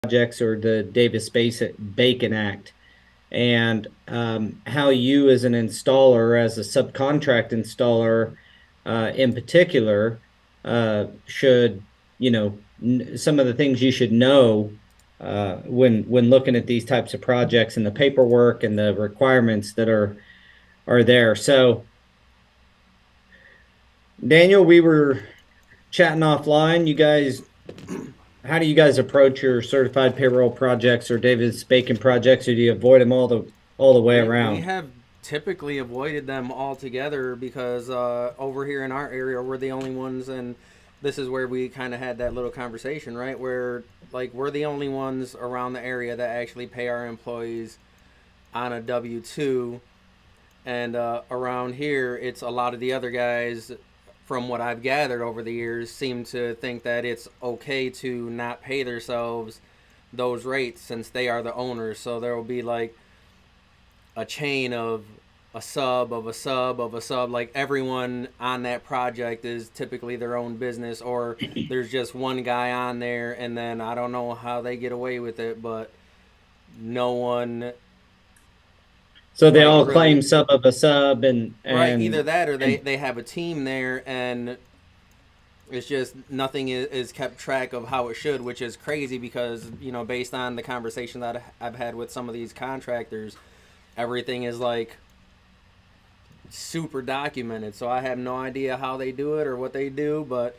projects or the Bacon Act, and how you as an installer, as a subcontract installer, in particular, should, some of the things you should know when looking at these types of projects and the paperwork and the requirements that are there. So, Daniel, we were chatting offline. How do you guys approach your certified payroll projects or Davis Bacon projects, or do you avoid them all the way We around? have typically avoided them altogether because over here in our area we're the only ones, and this is where we kind of had that little conversation, right? Where like we're the only ones around the area that actually pay our employees on a W-2, and around here it's a lot of the other guys. From what I've gathered over the years, seem to think that it's okay to not pay themselves those rates since they are the owners. So there will be like a chain of a sub of a sub of a sub. Like everyone on that project is typically their own business, or there's just one guy on there, and then I don't know how they get away with it, but no one So they like all claim really. sub of a sub and Right, either and that or they, and they have a team there, and it's just nothing is kept track of how it should, which is crazy because, based on the conversation that I've had with some of these contractors, everything is like super documented. So I have no idea how they do it or what they do, but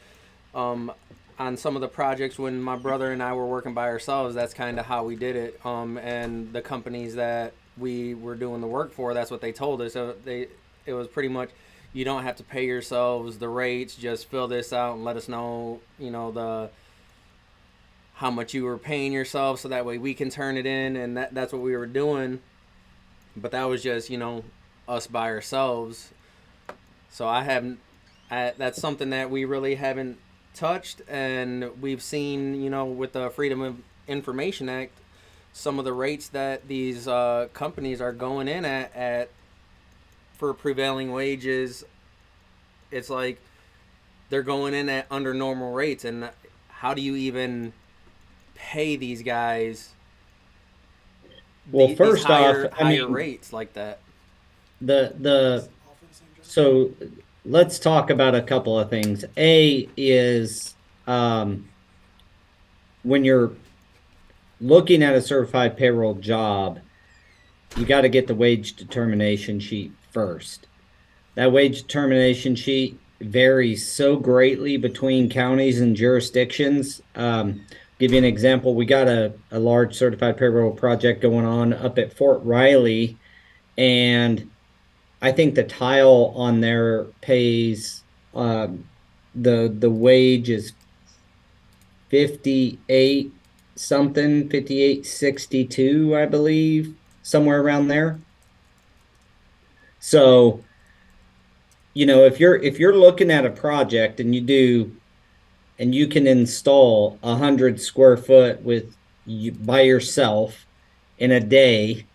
um, on some of the projects when my brother and I were working by ourselves, that's kind of how we did it. And the companies that we were doing the work for, that's what they told us. So it was pretty much, you don't have to pay yourselves the rates. Just fill this out and let us know, the how much you were paying yourself, so that way we can turn it in. And that's what we were doing. But that was just, us by ourselves. So that's something that we really haven't touched, and we've seen, with the Freedom of Information Act, some of the rates that these companies are going in at for prevailing wages. It's like they're going in at under normal rates, and how do you even pay these guys well, these first off, higher I higher mean, rates like that? the so let's talk about a couple of things. A is when you're looking at a certified payroll job, you got to get the wage determination sheet first. That wage determination sheet varies so greatly between counties and jurisdictions. Give you an example. We got a large certified payroll project going on up at Fort Riley, and I think the tile on there pays the wage is 58 something, 58.62, I believe, somewhere around there. So, if you're looking at a project and you can install 100 square foot with you by yourself in a day,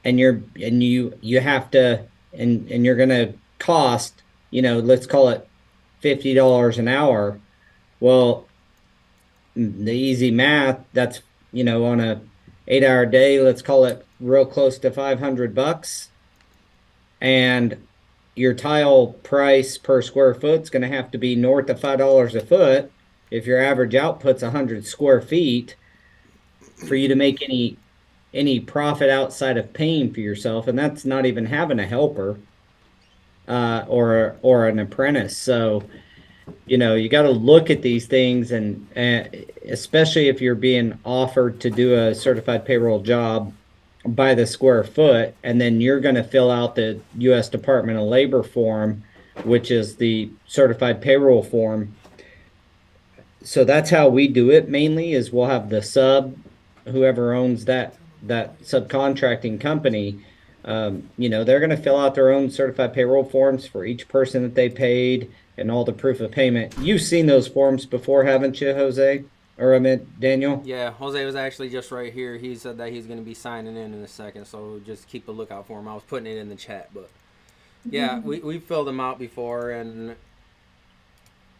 and you have to and you're gonna cost, let's call it $50 an hour. Well, the easy math, that's, on a 8 hour day, let's call it real close to $500. And your tile price per square foot is going to have to be north of $5 a foot if your average output's 100 square feet for you to make any profit outside of paying for yourself, and that's not even having a helper or an apprentice. So, you got to look at these things, and especially if you're being offered to do a certified payroll job by the square foot, and then you're going to fill out the U.S. Department of Labor form, which is the certified payroll form. So that's how we do it mainly, is we'll have the sub, whoever owns that subcontracting company, they're going to fill out their own certified payroll forms for each person that they paid and all the proof of payment. You've seen those forms before, haven't you, Jose? Or I meant Daniel? Yeah, Jose was actually just right here. He said that he's going to be signing in a second, so just keep a lookout for him. I was putting it in the chat, but yeah, we filled them out before, and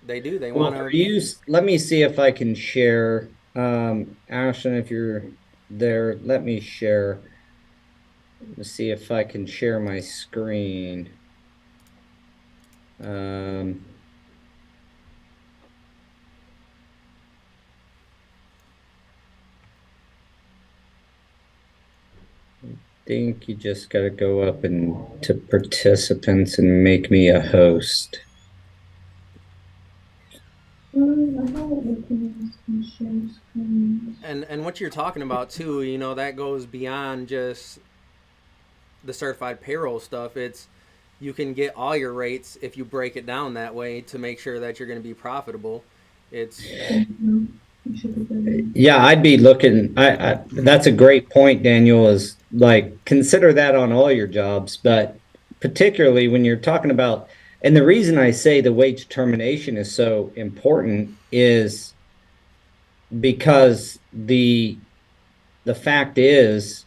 they do. They Well, want for to. you, let me see if I can share. Ashton, if you're there, let me share. Let's see if I can share my screen. Um, think you just got to go up and to participants and make me a host. And what you're talking about too, you know, that goes beyond just the certified payroll stuff. It's you can get all your rates if you break it down that way to make sure that you're going to be profitable. It's Yeah, I'd be looking. That's a great point, Daniel. Is like consider that on all your jobs, but particularly when you're talking about, and the reason I say the wage determination is so important is because the fact is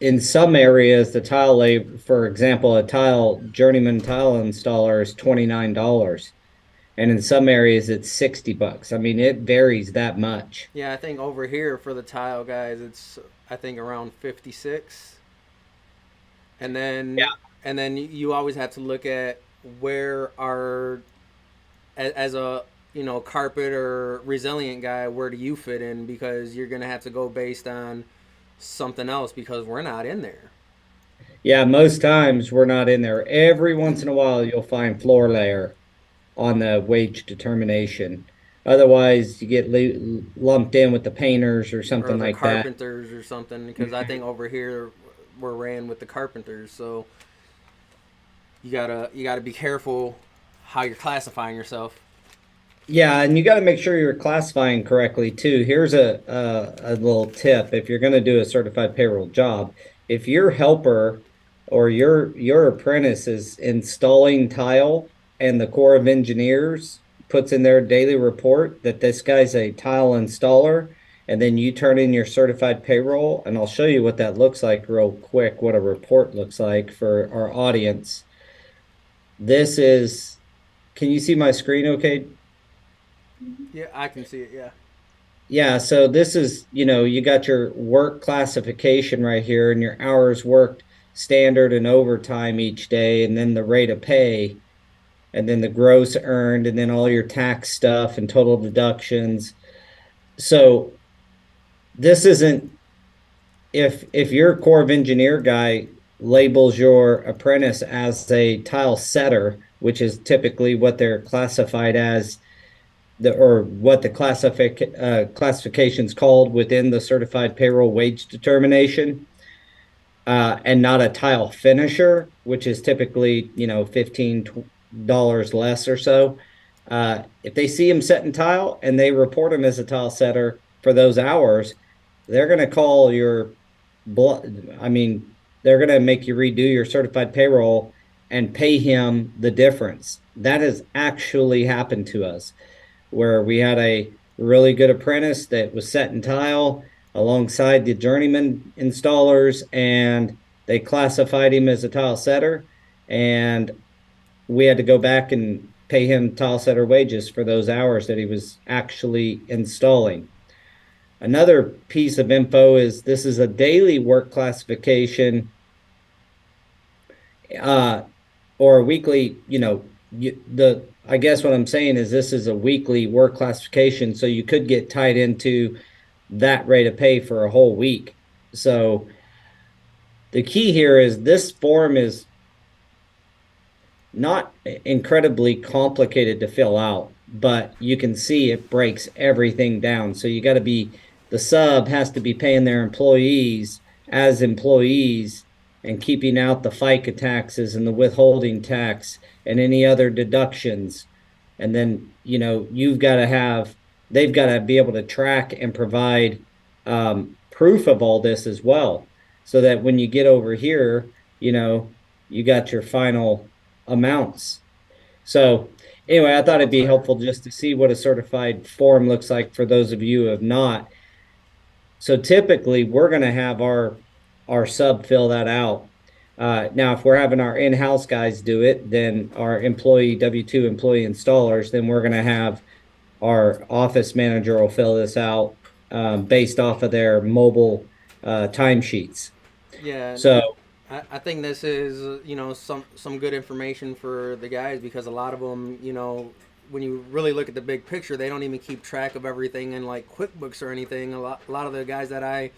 in some areas the tile labor, for example, a tile journeyman tile installer is $29, and in some areas it's $60. I mean, it varies that much. yeah, I think over here for the tile guys, it's I think around 56, and then you always have to look at where are as a you know carpet or resilient guy, where do you fit in, because you're gonna have to go based on something else because we're not in there. Yeah, most times we're not in there. Every once in a while, you'll find floor layer on the wage determination. Otherwise, you get lumped in with the painters or Or something the like that. carpenters or something, because I think over here we're ran with the carpenters, so you gotta be careful how you're classifying yourself. Yeah, and you got to make sure you're classifying correctly too. Here's a little tip: if you're going to do a certified payroll job, if your helper or your apprentice is installing tile, and the Corps of Engineers puts in their daily report that this guy's a tile installer, and then you turn in your certified payroll, and I'll show you what that looks like real quick, what a report looks like for our audience. This is, can you see my screen okay? Yeah, I can see it. Yeah. Yeah, so this is, you got your work classification right here and your hours worked standard and overtime each day, and then the rate of pay, and then the gross earned, and then all your tax stuff and total deductions. So this isn't, if your Corps of Engineer guy labels your apprentice as a tile setter, which is typically what they're classified as, or what the classification's called within the certified payroll wage determination, and not a tile finisher, which is typically, $15 less or so. If they see him setting tile and they report him as a tile setter for those hours, they're going to call your I mean, they're going to make you redo your certified payroll and pay him the difference. That has actually happened to us, where we had a really good apprentice that was setting tile alongside the journeyman installers, and they classified him as a tile setter, and we had to go back and pay him tile setter wages for those hours that he was actually installing. Another piece of info is this is a daily work classification, uh, or a weekly, I guess what I'm saying is this is a weekly work classification, so you could get tied into that rate of pay for a whole week. So the key here is this form is not incredibly complicated to fill out, but you can see it breaks everything down. So you got to be, the sub has to be paying their employees as employees and keeping out the FICA taxes and the withholding tax and any other deductions. And then, they've got to be able to track and provide proof of all this as well. So that when you get over here, you got your final amounts. So anyway, I thought it'd be helpful just to see what a certified form looks like for those of you who have not. So typically we're going to have our sub fill that out. Now, if we're having our in-house guys do it, then our employee W-2 employee installers, then we're going to have our office manager will fill this out based off of their mobile timesheets. Yeah, So, and I think this is some good information for the guys because a lot of them when you really look at the big picture they don't even keep track of everything in like QuickBooks or anything. A lot of the guys that I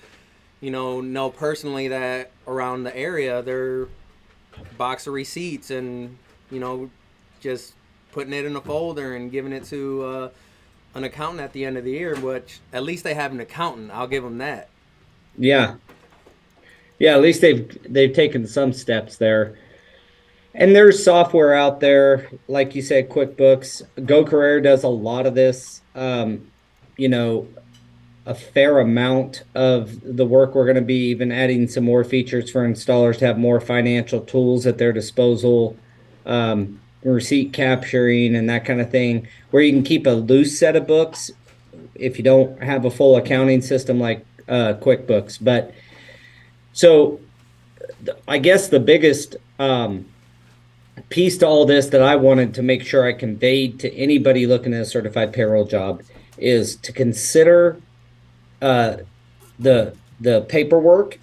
know personally that around the area they're box of receipts and you know just putting it in a folder and giving it to an accountant at the end of the year, which at least they have an accountant. I'll give them that. yeah. Yeah, at least they've taken some steps there. And there's software out there, like you said, QuickBooks. Go Carerra does a lot of this. You know, a fair amount of the work we're going to be even adding some more features for installers to have more financial tools at their disposal, receipt capturing and that kind of thing, where you can keep a loose set of books if you don't have a full accounting system like QuickBooks. But so I guess the biggest piece to all this that I wanted to make sure I conveyed to anybody looking at a certified payroll job is to consider uh, the paperwork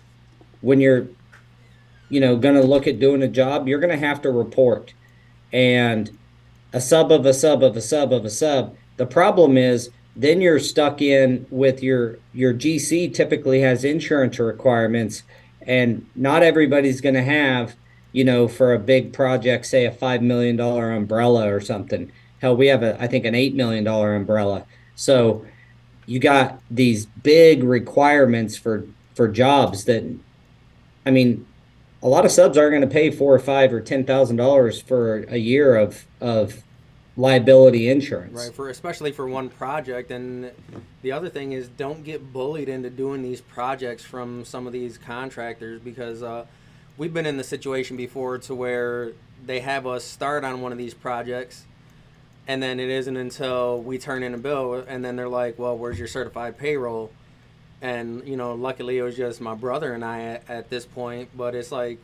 when you're going to look at doing a job. You're going to have to report, and a sub of a sub of a sub of a sub. The problem is then you're stuck in with your GC typically has insurance requirements, and not everybody's going to have, for a big project, say a $5 million umbrella or something. Hell, we have I think an $8 million umbrella. So you got these big requirements for jobs that, I mean, a lot of subs aren't going to pay 4 or 5 or $10,000 for a year of liability insurance. Right, for especially for one project. And the other thing is don't get bullied into doing these projects from some of these contractors because we've been in the situation before to where they have us start on one of these projects and then it isn't until we turn in a bill and then they're like, well, where's your certified payroll? And luckily it was just my brother and I at this point, but it's like,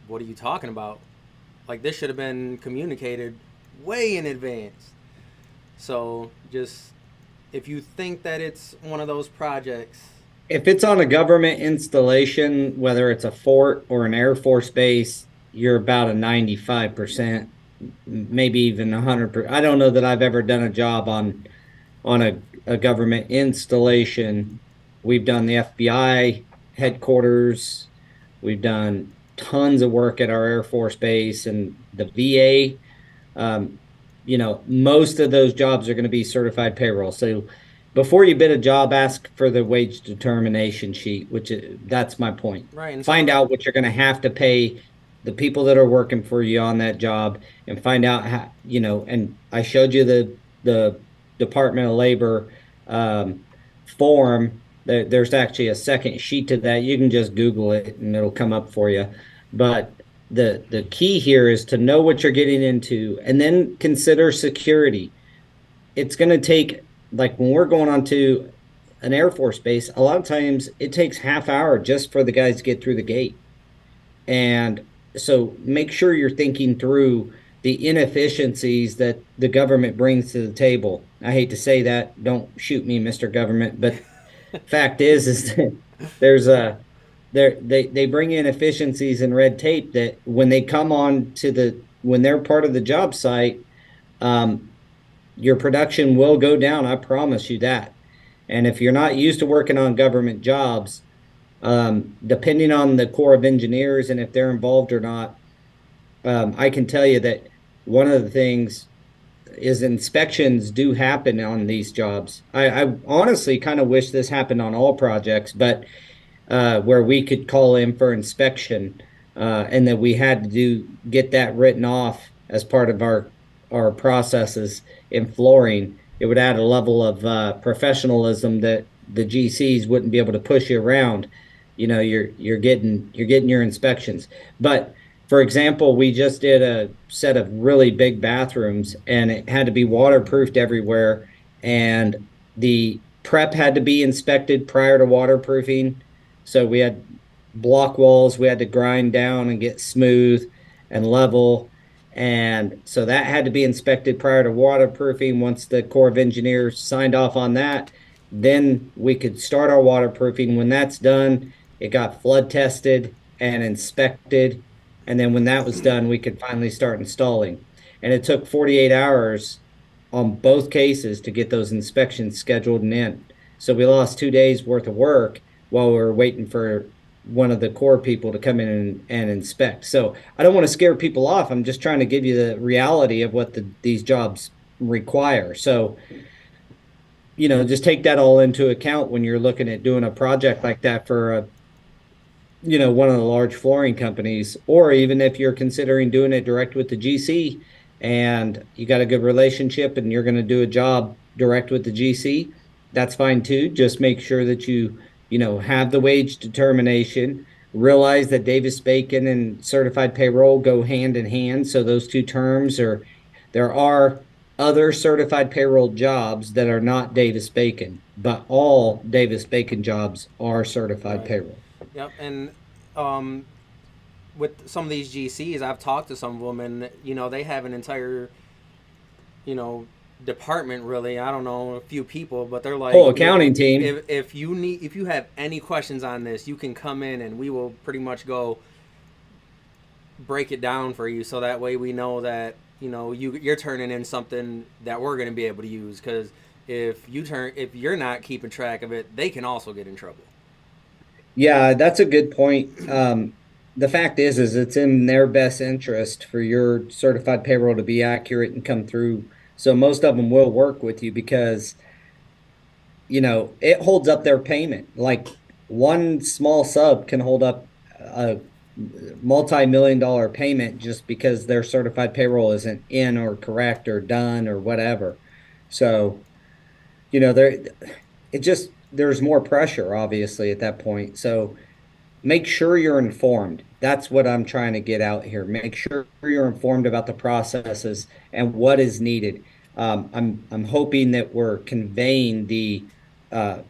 what are you talking about? Like, this should have been communicated way in advance. So just, if you think that it's one of those projects, If it's on a government installation, whether it's a fort or an Air Force base, you're about a 95%, maybe even 100%. I don't know that I've ever done a job on a government installation. We've done the FBI headquarters. We've done tons of work at our Air Force base and the VA. Most of those jobs are going to be certified payroll. So before you bid a job, ask for the wage determination sheet, that's my point. right? And some Find of out what you're going to have to pay the people that are working for you on that job and find out how, and I showed you the Department of Labor form. There's actually a second sheet to that. You can just Google it and it'll come up for you. But the key here is to know what you're getting into and then consider security. It's going to take, like when we're going on to an Air Force base, a lot of times it takes half hour just for the guys to get through the gate. And so make sure you're thinking through the inefficiencies that the government brings to the table. I hate to say that. Don't shoot me, Mr. Government, but fact is that there's a they bring in efficiencies and red tape that when they come on to when they're part of the job site, um, your production will go down. I promise you that. And if you're not used to working on government jobs, depending on the Corps of Engineers and if they're involved or not, I can tell you that one of the things is inspections do happen on these jobs. I honestly kind of wish this happened on all projects, but where we could call in for inspection, and that we had to get that written off as part of our processes in flooring. It would add a level of professionalism that the GCs wouldn't be able to push you around. You're getting your inspections. But for example, we just did a set of really big bathrooms, and it had to be waterproofed everywhere, and the prep had to be inspected prior to waterproofing. So we had block walls we had to grind down and get smooth and level. And so that had to be inspected prior to waterproofing. Once the Corps of Engineers signed off on that, then we could start our waterproofing. When that's done, it got flood tested and inspected. And then when that was done, we could finally start installing. And it took 48 hours on both cases to get those inspections scheduled and in. So we lost 2 days worth of work while we were waiting for one of the core people to come in and inspect. So I don't want to scare people off. I'm just trying to give you the reality of what these jobs require. So, just take that all into account when you're looking at doing a project like that for one of the large flooring companies, or even if you're considering doing it direct with the GC and you got a good relationship and you're going to do a job direct with the GC, that's fine too. Just make sure that have the wage determination, realize that Davis Bacon and certified payroll go hand in hand. So those two terms there are other certified payroll jobs that are not Davis Bacon, but all Davis Bacon jobs are certified Right. payroll. Yep. And um, with some of these GCs, I've talked to some of them, and they have an entire you know department. Really, I don't know, a few people, but they're like, Whole accounting team. if you have any questions on this, you can come in and we will pretty much go break it down for you, so that way we know that you're turning in something that we're going to be able to use. Because if you're not keeping track of it, they can also get in trouble. Yeah, that's a good point. The fact is it's in their best interest for your certified payroll to be accurate and come through. So most of them will work with you because, it holds up their payment. Like one small sub can hold up a multi-million-dollar payment just because their certified payroll isn't in or correct or done or whatever. So, there it just there's more pressure obviously at that point. So make sure you're informed. That's what I'm trying to get out here. Make sure you're informed about the processes and what is needed. I'm hoping that we're conveying the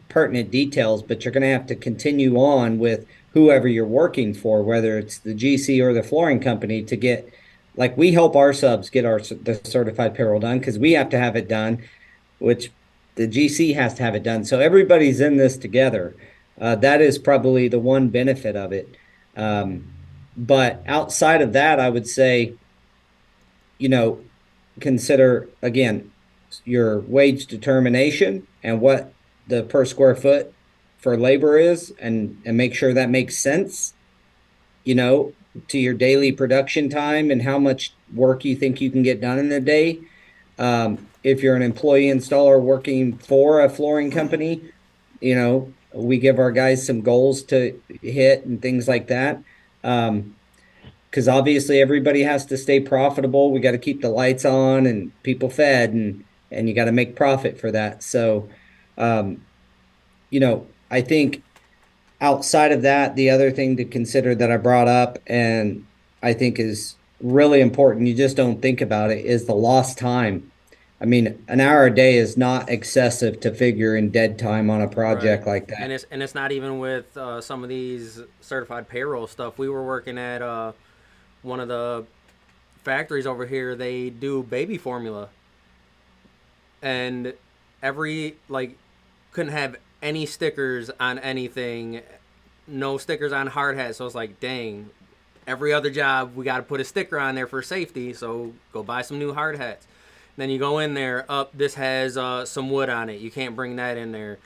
pertinent details, but you're going to have to continue on with whoever you're working for, whether it's the GC or the flooring company, to get like we help our subs get the certified payroll done because we have to have it done, which the GC has to have it done. So everybody's in this together. That is probably the one benefit of it. But outside of that, I would say, you know, consider again your wage determination and what the per square foot for labor is, and make sure that makes sense, you know, to your daily production time and how much work you think you can get done in a day. If you're an employee installer working for a flooring company, we give our guys some goals to hit and things like that. Because obviously everybody has to stay profitable. We got to keep the lights on and people fed, and you got to make profit for that. So, I think outside of that, the other thing to consider that I brought up and I think is really important, you just don't think about it, is the lost time. I mean, an hour a day is not excessive to figure in dead time on a Right. project like that. And it's not even with some of these certified payroll stuff. We were working at one of the factories over here. They do baby formula, and every like couldn't have any stickers on anything, no stickers on hard hats. So it's like, dang, every other job we got to put a sticker on there for safety. So go buy some new hard hats. Then you go in there, up, this has some wood on it. You can't bring that in there.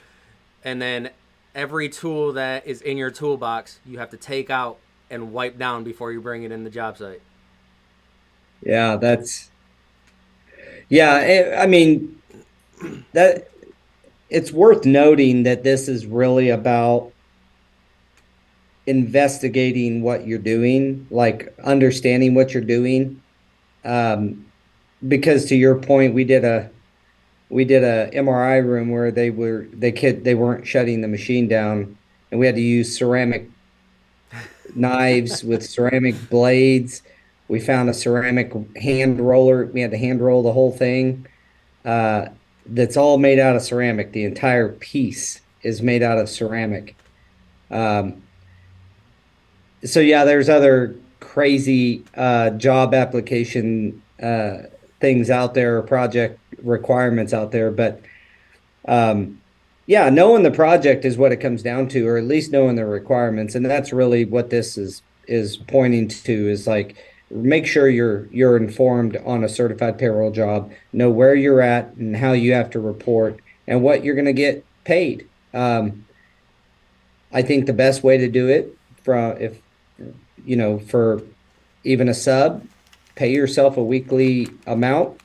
And then every tool that is in your toolbox, you have to take out and wipe down before you bring it in the job site. Yeah, yeah, I mean, that it's worth noting that this is really about investigating what you're doing, like understanding what you're doing. Because to your point, we did a MRI room where they weren't shutting the machine down, and we had to use ceramic knives with ceramic blades. We found a ceramic hand roller. We had to hand roll the whole thing. Uh, that's all made out of ceramic. The entire piece is made out of ceramic. Um, so yeah, there's other crazy job application things out there, project requirements out there, but um, yeah, knowing the project is what it comes down to, or at least knowing the requirements, and that's really what this is pointing to. Is like make sure you're informed on a certified payroll job, know where you're at and how you have to report and what you're going to get paid. I think the best way to do it from if for even a sub, pay yourself a weekly amount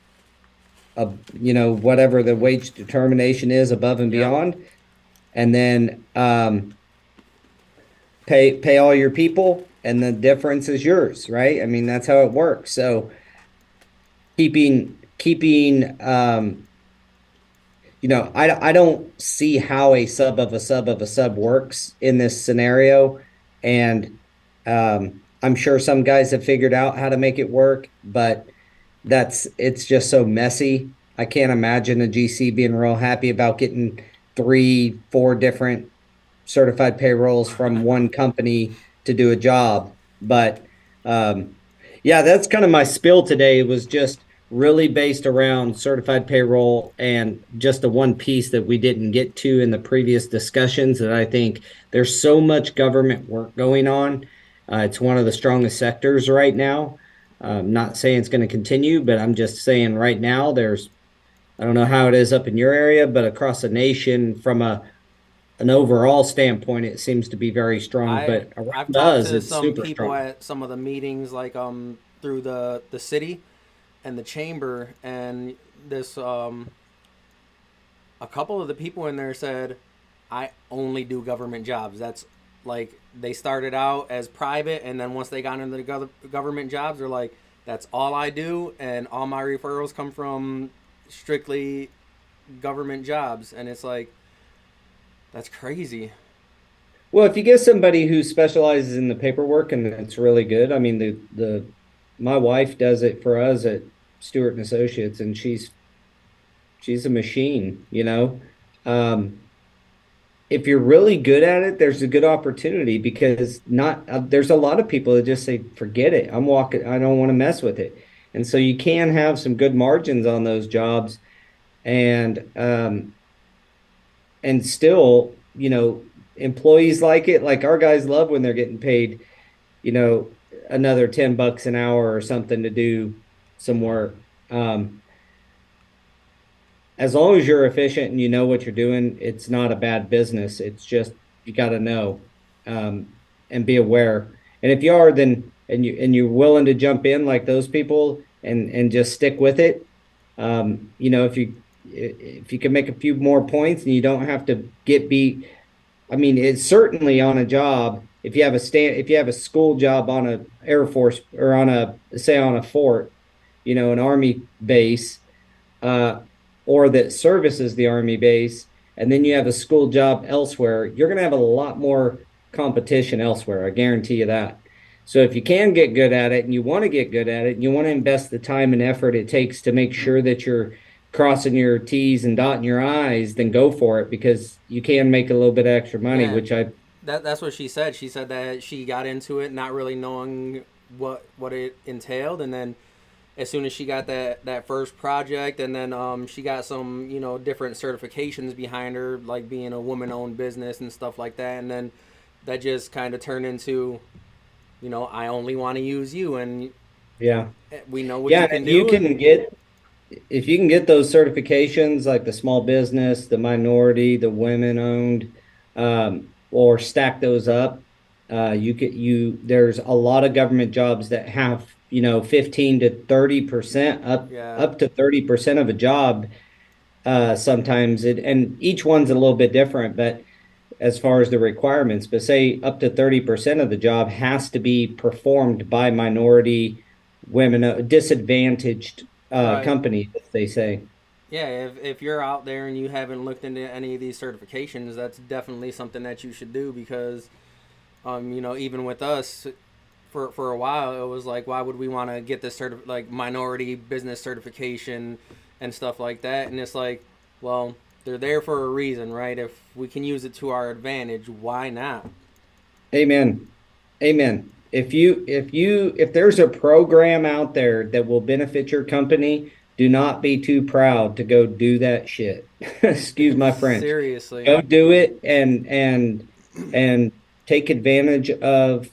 of whatever the wage determination is above and Yep. beyond, and then pay all your people, and the difference is yours, right? I mean, that's how it works. So keeping I don't see how a sub of a sub of a sub works in this scenario. And I'm sure some guys have figured out how to make it work, but it's just so messy. I can't imagine a GC being real happy about getting 3, 4 different certified payrolls from one company to do a job. But um, yeah, that's kind of my spill today. It was just really based around certified payroll and just the one piece that we didn't get to in the previous discussions that I think there's so much government work going on. It's one of the strongest sectors right now. Not saying it's going to continue, but I'm just saying right now I don't know how it is up in your area, but across the nation from an overall standpoint, it seems to be very strong. I But I've around talked us, to it's some super people strong. at some of the meetings, like through the city and the chamber, and this a couple of the people in there said, I only do government jobs. That's like they started out as private, and then once they got into the government jobs, they're like, that's all I do, and all my referrals come from strictly government jobs. And it's like, that's crazy. Well, if you get somebody who specializes in the paperwork and it's really good, I mean, the my wife does it for us at Stewart and Associates, and she's a machine, you know. Um, if you're really good at it, there's a good opportunity because not there's a lot of people that just say, forget it. I'm walking, I don't want to mess with it. And so you can have some good margins on those jobs and still, employees like it. Like our guys love when they're getting paid, you know, another $10 an hour or something to do some work. As long as you're efficient and you know what you're doing, it's not a bad business. It's just you got to know and be aware. And if you are, then and you're willing to jump in like those people and just stick with it. If you can make a few more points and you don't have to get beat. I mean, it's certainly on a job. If you have a school job on a Air Force or on a fort, an Army base, uh, or that services the Army base, and then you have a school job elsewhere, you're going to have a lot more competition elsewhere. I guarantee you that. So if you can get good at it and you want to get good at it and you want to invest the time and effort it takes to make sure that you're crossing your T's and dotting your I's, then go for it because you can make a little bit of extra money, Yeah, which I, that's what she said. She said that she got into it not really knowing what it entailed, and then as soon as she got that first project, and then she got some different certifications behind her, like being a woman owned business and stuff like that, and then that just kind of turned into I only want to use you, and yeah. we know what Yeah, you and can do, and if you can get those certifications like the small business, the minority, the women owned, or stack those up, there's a lot of government jobs that have, 15 to 30% yeah, up to 30% of a job. Sometimes and each one's a little bit different, but as far as the requirements, but say up to 30% of the job has to be performed by minority women, disadvantaged right. companies, as they say. Yeah, if you're out there and you haven't looked into any of these certifications, that's definitely something that you should do because, even with us, for a while, it was like, why would we want to get this like minority business certification and stuff like that? And it's like, well, they're there for a reason, right? If we can use it to our advantage, why not? Amen. Amen. if there's a program out there that will benefit your company, do not be too proud to go do that shit. Excuse my French. Seriously. Go do it and take advantage of.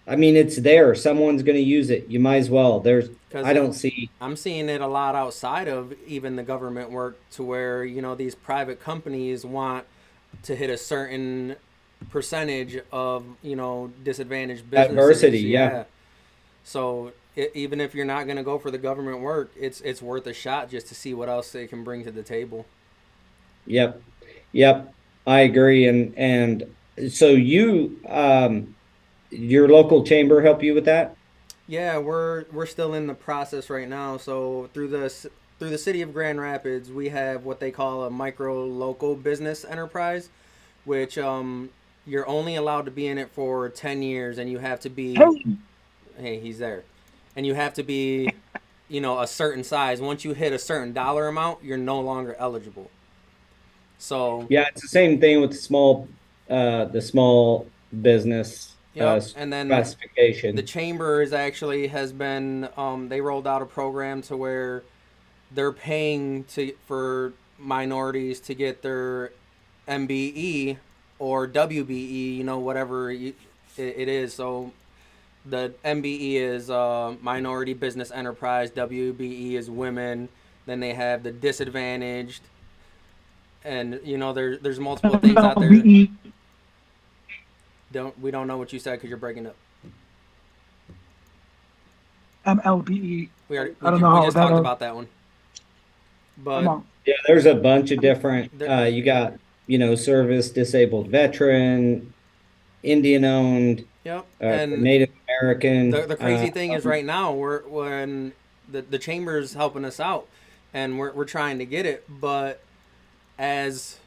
I mean, it's there. Someone's going to use it. You might as well. Because I don't see. I'm seeing it a lot outside of even the government work to where, these private companies want to hit a certain percentage of, disadvantaged Adversity, businesses. yeah. Yeah. So even if you're not going to go for the government work, it's worth a shot just to see what else they can bring to the table. Yep. Yep. I agree. And so your local chamber help you with that? Yeah, we're still in the process right now. So through the city of Grand Rapids, we have what they call a micro local business enterprise, which you're only allowed to be in it for 10 years, and you have to be, Hey, hey, he's there, and you have to be, a certain size. Once you hit a certain dollar amount, you're no longer eligible. So, Yeah, it's the same thing with the small business yep, and then the classification. chamber is actually has been they rolled out a program to where they're paying to for minorities to get their MBE or WBE, whatever it is. So the MBE is minority business enterprise, WBE is women. Then they have the disadvantaged, and there's multiple things out there. MLBE, Don't we don't know what you said because you're breaking up. MLBE. We already I don't know we how just that. talked about that one, Come but on. Yeah, there's a bunch of different. there, You got service disabled veteran, Indian owned, yep, and Native American. the crazy thing is right now when the chamber's helping us out and we're trying to get it, but as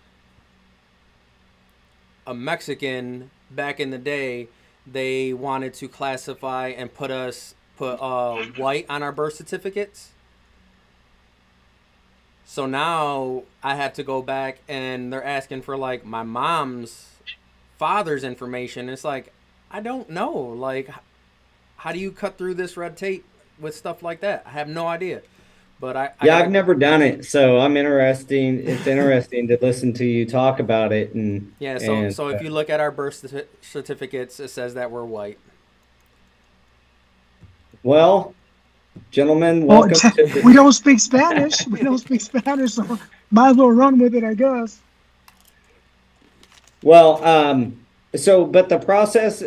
a Mexican back in the day, they wanted to classify and put white on our birth certificates. So now I have to go back and they're asking for like my mom's father's information. It's like I don't know. Like how do you cut through this red tape with stuff like that? I have no idea. But I Yeah, I've gotta. never done it, so I'm interesting. It's interesting to listen to you talk about it, Yeah, so and so if you look at our birth certificates, it says that we're white. well, gentlemen, Well, welcome to we the. don't speak Spanish. We don't speak Spanish, so might as well run with it, I guess. Well, but the process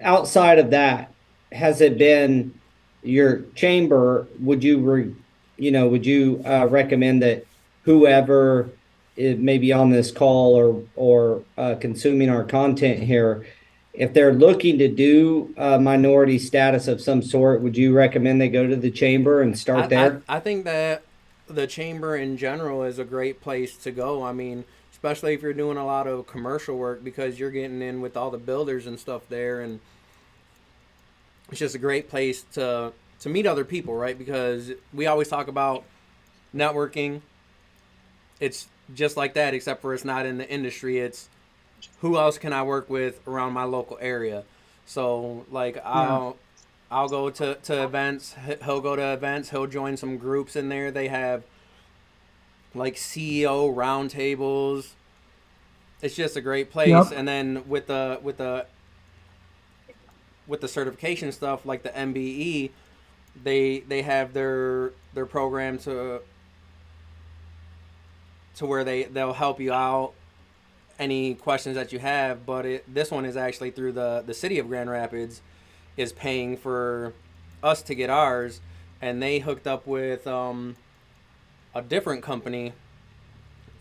outside of that, has it been your chamber? Would you recommend that whoever is maybe on this call or consuming our content here, if they're looking to do a minority status of some sort, would you recommend they go to the chamber and start there? I think that the chamber in general is a great place to go. I mean, especially if you're doing a lot of commercial work because you're getting in with all the builders and stuff there, and it's just a great place to meet other people, right? Because we always talk about networking. It's just like that, except for it's not in the industry. It's who else can I work with around my local area. So like Yeah. I'll go to events. He'll go to events. He'll join some groups in there. They have like CEO roundtables. It's just a great place. Yep. And then with the certification stuff like the MBE, they have their program to where they'll help you out any questions that you have. But this one is actually through the city of Grand Rapids is paying for us to get ours, and they hooked up with a different company.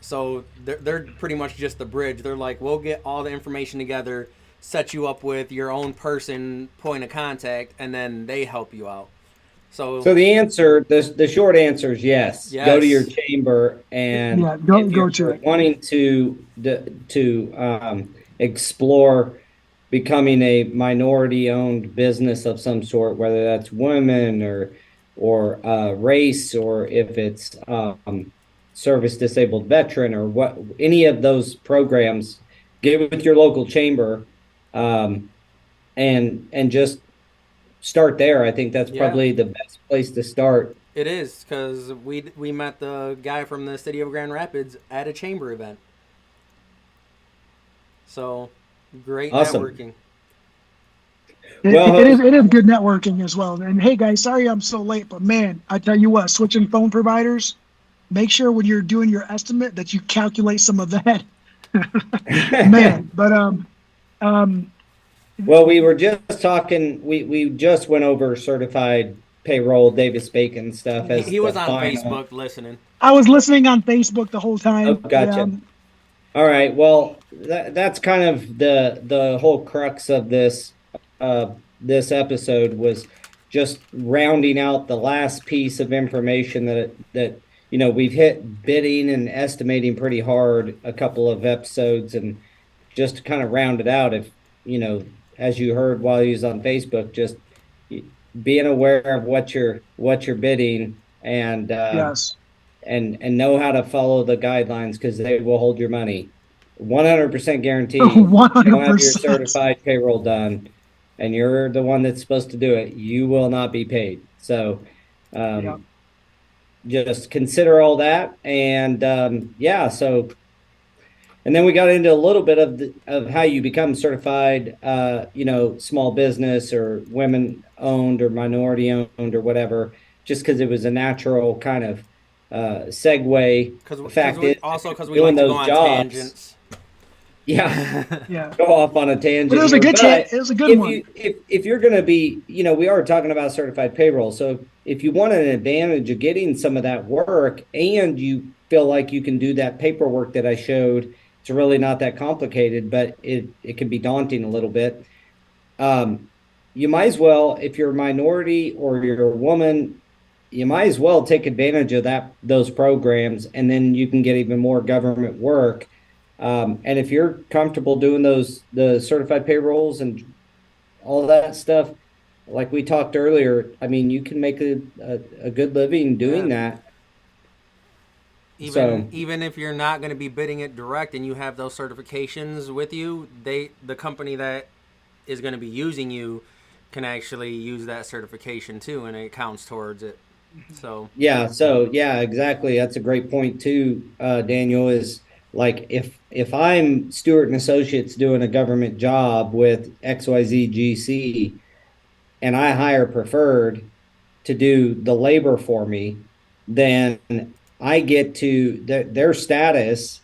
So they're pretty much just the bridge. They're like, we'll get all the information together, set you up with your own person, point of contact, and then they help you out. So So the short answer is yes. Go to your yes, chamber, and Yeah, if go to you're it. wanting to explore becoming a minority-owned business of some sort, whether that's women or race, or if it's service disabled veteran or what any of those programs, get with your local chamber. Um, and just start there. I think that's Yeah, probably the best place to start. it is because we met the guy from the city of Grand Rapids at a chamber event. So great Awesome. networking. It, Well, it is it is good networking as well. And hey guys, sorry I'm so late, but man, I tell you what, switching phone providers, make sure when you're doing your estimate that you calculate some of that. Man, but um well, we were just talking. We just went over certified payroll, Davis Bacon stuff as He the was on final. Facebook listening. I was listening on Facebook the whole Oh, time. gotcha. All right. Well, that's kind of the whole crux of this episode was just rounding out the last piece of information that we've hit bidding and estimating pretty hard a couple of episodes, and just to kind of round it out, if as you heard while he was on Facebook, just being aware of what you're bidding, Yes. and know how to follow the guidelines, because they will hold your money. 100% guaranteed. If you don't have your 100%. certified payroll done and you're the one that's supposed to do it, you will not be paid. So Yeah. just consider all that. And yeah, so and then we got into a little bit of how you become certified, small business or women owned or minority owned or whatever, just because it was a natural kind of segue. The fact is, if Because you're we doing like to go those on jobs, tangents. yeah, Yeah. go off on a But it tangent was a here. good chat. But It was a good if one. if you're going to be, we are talking about certified payroll. So if you want an advantage of getting some of that work and you feel like you can do that paperwork that I showed, it's really not that complicated, but it can be daunting a little bit. Um, you might as well, if you're a minority or you're a woman, you might as well take advantage of those programs, and then you can get even more government work. And if you're comfortable doing the certified payrolls and all that stuff, like we talked earlier, I mean, you can make a good living doing Yeah. that. Even So even if you're not going to be bidding it direct and you have those certifications with you, the company that is going to be using you can actually use that certification too, and it counts towards it. So yeah, exactly. That's a great point too, Daniel. Is like if I'm Stewart and Associates doing a government job with XYZ GC, and I hire Preferred to do the labor for me, then I get to their status,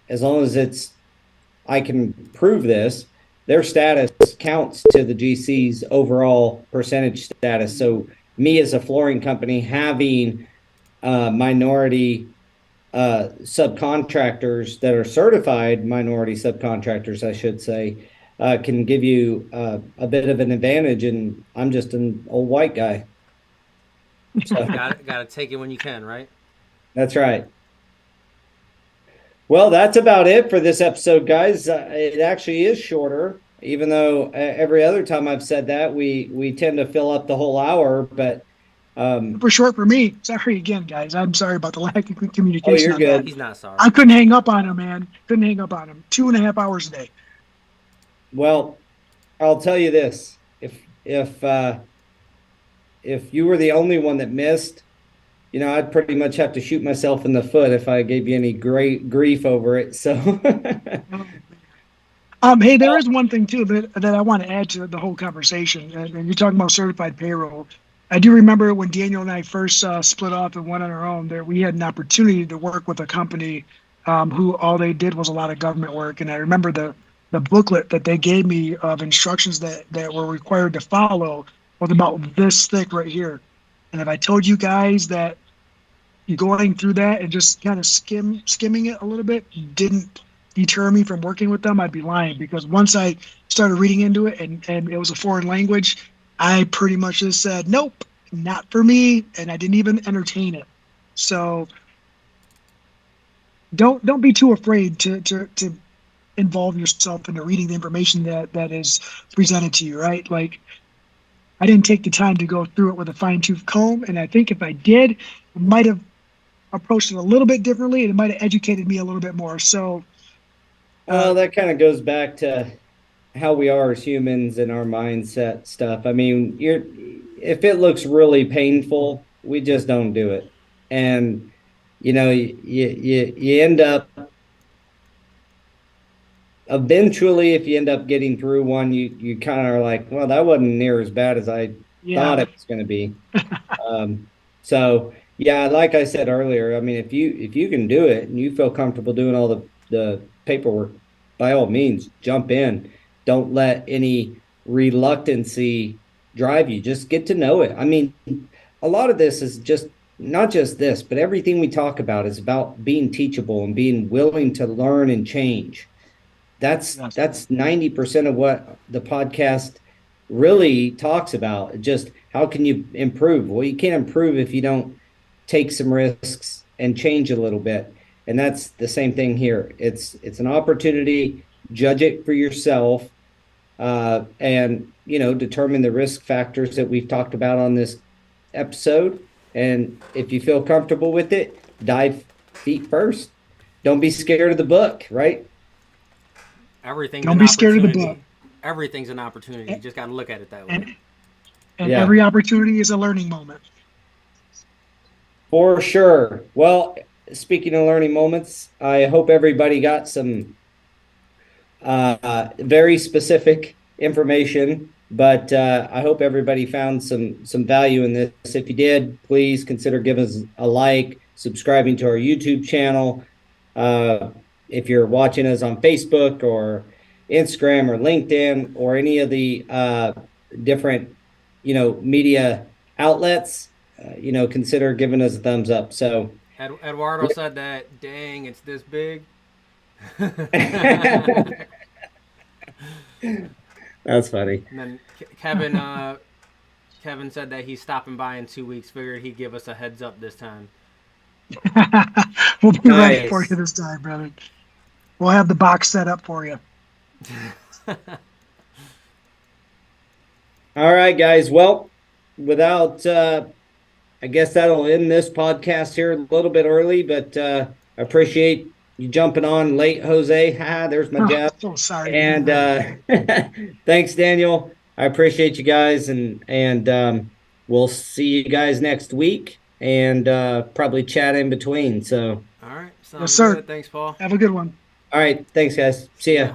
as long as I can prove this, their status counts to the GC's overall percentage status. So me as a flooring company having minority subcontractors that are certified minority subcontractors, I should say, can give you a bit of an advantage. And I'm just an old white guy. So got to take it when you can, right? that's right. Well, that's about it for this episode, guys. It actually is shorter, even though every other time I've said that, we tend to fill up the whole hour. But Super short for me. Sorry again, guys. I'm sorry about the lack of oh, communication you're on that. He's not sorry. I couldn't hang up on him, man. Couldn't hang up on him. 2.5 hours a day. well, I'll tell you this: if you were the only one that missed, I'd pretty much have to shoot myself in the foot if I gave you any great grief over it. So, Hey, there is one thing too that I want to add to the whole conversation. And you're talking about certified payroll. I do remember when Daniel and I first split off and went on our own. There, we had an opportunity to work with a company who all they did was a lot of government work. And I remember the booklet that they gave me of instructions that were required to follow was about this thick right here. And if I told you guys that you going through that and just kind of skimming it a little bit didn't deter me from working with them, I'd be lying, because once I started reading into it and it was a foreign language, I pretty much just said nope, not for me, and I didn't even entertain it. So don't be too afraid to involve yourself into reading the information that is presented to you, right? Like, I didn't take the time to go through it with a fine-tooth comb, and I think if I did, I might have approached it a little bit differently, and it might have educated me a little bit more. So, well, that kind of goes back to how we are as humans and our mindset stuff. I mean, if it looks really painful, we just don't do it. And you end up eventually, if you end up getting through one, you kind of are like, well, that wasn't near as bad as I thought Yeah. it was going to be. So yeah, like I said earlier, I mean, if you can do it and you feel comfortable doing all the paperwork, by all means, jump in. Don't let any reluctancy drive you. Just get to know it. I mean, a lot of this is just not just this, but everything we talk about is about being teachable and being willing to learn and change. That's Yes. that's 90% of what the podcast really talks about. Just how can you improve? Well, you can't improve if you don't take some risks and change a little bit. And that's the same thing here. It's an opportunity. Judge it for yourself, and determine the risk factors that we've talked about on this episode. And if you feel comfortable with it, dive feet first. Don't be scared of the book, right? Everything's Don't an be scared of the book. opportunity. Everything's an opportunity. You just got to look at it that way. And Yeah. every opportunity is a learning moment. For sure. Well, speaking of learning moments, I hope everybody got some very specific information, but I hope everybody found some value in this. If you did, please consider giving us a like, subscribing to our YouTube channel. If you're watching us on Facebook or Instagram or LinkedIn or any of the different media outlets, consider giving us a thumbs up. So Eduardo said that, dang, it's this big. That's funny. And then Kevin said that he's stopping by in 2 weeks. Figured he'd give us a heads up this time. We'll be ready for Nice. you this time, brother. We'll have the box set up for you. All right, guys. Well, without, I guess that'll end this podcast here a little bit early, but I appreciate you jumping on late, Jose. Ha, there's my Oh, Jeff. so sorry. And thanks, Daniel. I appreciate you guys, and we'll see you guys next week, and probably chat in between. So, All right, sounds Yes, sir. good. Thanks, Paul. Have a good one. all right, thanks, guys. See ya. Yeah.